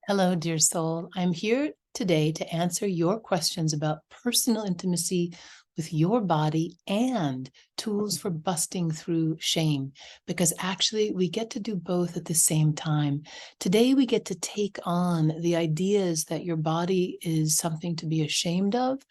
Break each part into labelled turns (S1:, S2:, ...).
S1: Hello, dear soul. I'm here today to answer your questions about personal intimacy with your body and tools for busting through shame, because actually we get to do both at the same time. Today, we get to take on the ideas that your body is something to be ashamed of,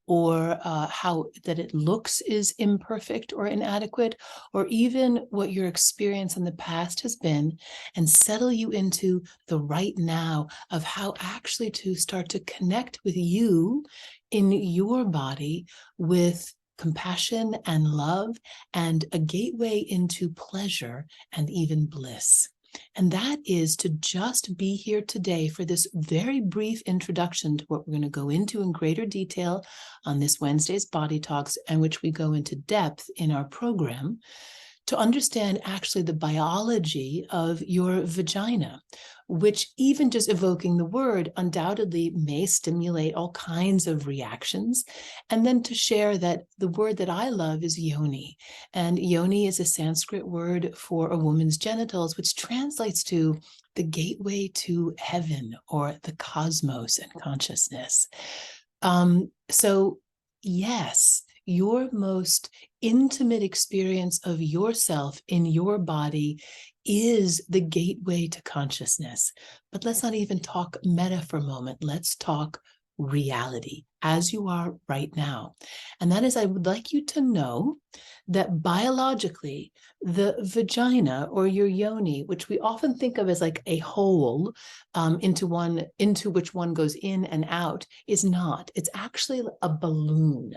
S1: or how that it looks is imperfect or inadequate, or even what your experience in the past has been, and settle you into the right now of how actually to start to connect with you in your body with compassion and love and a gateway into pleasure and even bliss. And that is to just be here today for this very brief introduction to what we're going to go into in greater detail on this Wednesday's Body Talks, and which we go into depth in our program, to understand actually the biology of your vagina, which even just evoking the word undoubtedly may stimulate all kinds of reactions. And then to share that the word that I love is Yoni. And Yoni is a Sanskrit word for a woman's genitals, which translates to the gateway to heaven or the cosmos and consciousness. So yes, your most intimate experience of yourself in your body is the gateway to consciousness. But let's not even talk meta for a moment. Let's talk reality as you are right now. And that is, I would like you to know that biologically, the vagina or your yoni, which we often think of as like a hole into which one goes in and out, is not. It's actually a balloon.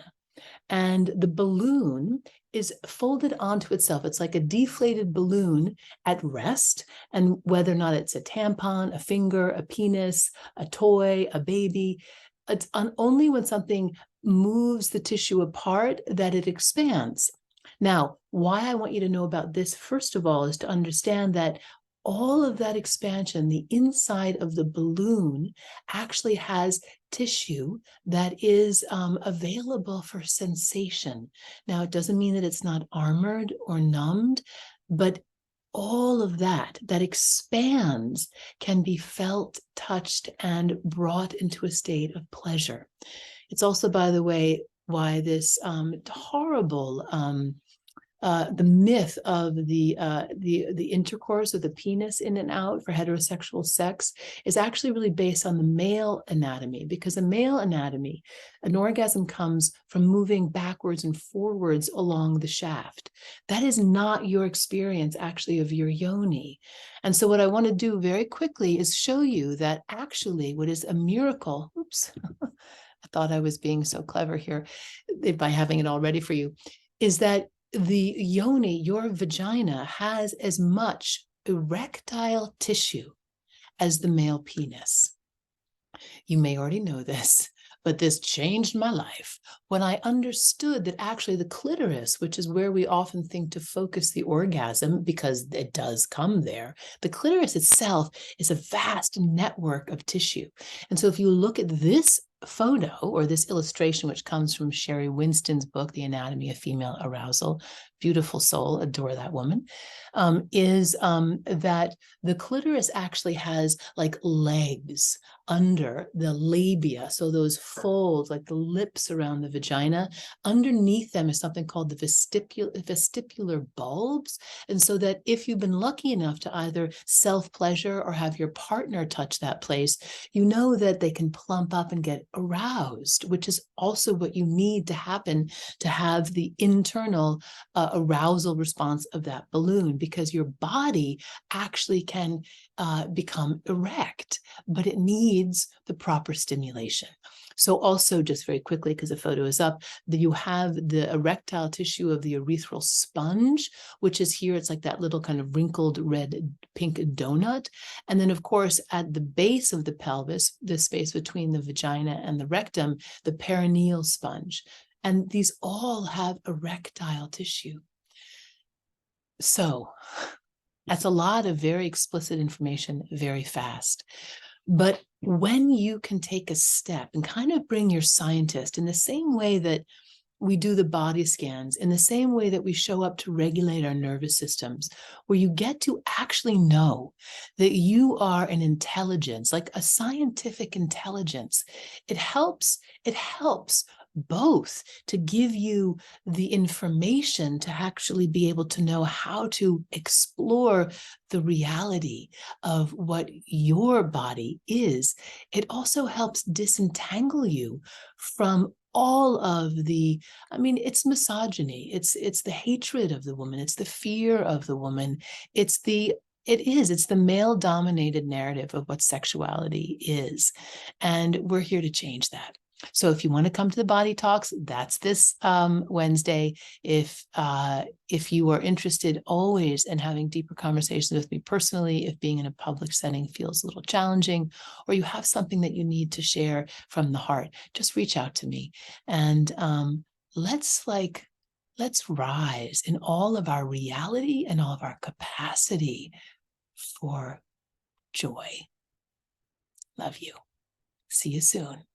S1: And the balloon is folded onto itself. It's like a deflated balloon at rest. And whether or not it's a tampon, a finger, a penis, a toy, a baby, it's only when something moves the tissue apart that it expands. Now, why I want you to know about this, first of all, is to understand that all of that expansion, the inside of the balloon, actually has tissue that is available for sensation. Now, it doesn't mean that it's not armored or numbed, but all of that expands can be felt, touched, and brought into a state of pleasure. It's also, by the way, why this horrible the myth of the intercourse of the penis in and out for heterosexual sex is actually really based on the male anatomy, because the male anatomy, an orgasm comes from moving backwards and forwards along the shaft. That is not your experience actually of your yoni. And so what I want to do very quickly is show you that actually what is a miracle, oops, I thought I was being so clever here by having it all ready for you, is that the yoni, your vagina, has as much erectile tissue as the male penis. You may already know this, but this changed my life when I understood that actually the clitoris, which is where we often think to focus the orgasm because it does come there, the clitoris itself is a vast network of tissue. And so if you look at this photo or this illustration, which comes from Sherry Winston's book, The Anatomy of Female Arousal, beautiful soul, adore that woman, is that the clitoris actually has like legs under the labia. So those folds, like the lips around the vagina, underneath them is something called the vestibular bulbs. And so that if you've been lucky enough to either self-pleasure or have your partner touch that place, you know that they can plump up and get aroused, which is also what you need to happen to have the internal arousal response of that balloon, because your body actually can become erect, but it needs the proper stimulation. So also, just very quickly, because the photo is up, that you have the erectile tissue of the urethral sponge, which is here. It's like that little kind of wrinkled red pink donut. And then, of course, at the base of the pelvis, the space between the vagina and the rectum, the perineal sponge. And these all have erectile tissue. So that's a lot of very explicit information very fast. But when you can take a step and kind of bring your scientist in the same way that we do the body scans in the same way that we show up to regulate our nervous systems, where you get to actually know that you are an intelligence, like a scientific intelligence. It helps both to give you the information to actually be able to know how to explore the reality of what your body is. It also helps disentangle you from all of the, I mean, it's misogyny, it's the hatred of the woman, it's the fear of the woman, it's the male dominated narrative of what sexuality is. And we're here to change that. So if you want to come to the body talks, that's this Wednesday. If you are interested always in having deeper conversations with me personally, if being in a public setting feels a little challenging, or you have something that you need to share from the heart, just reach out to me. And let's rise in all of our reality and all of our capacity for joy. Love you. See you soon.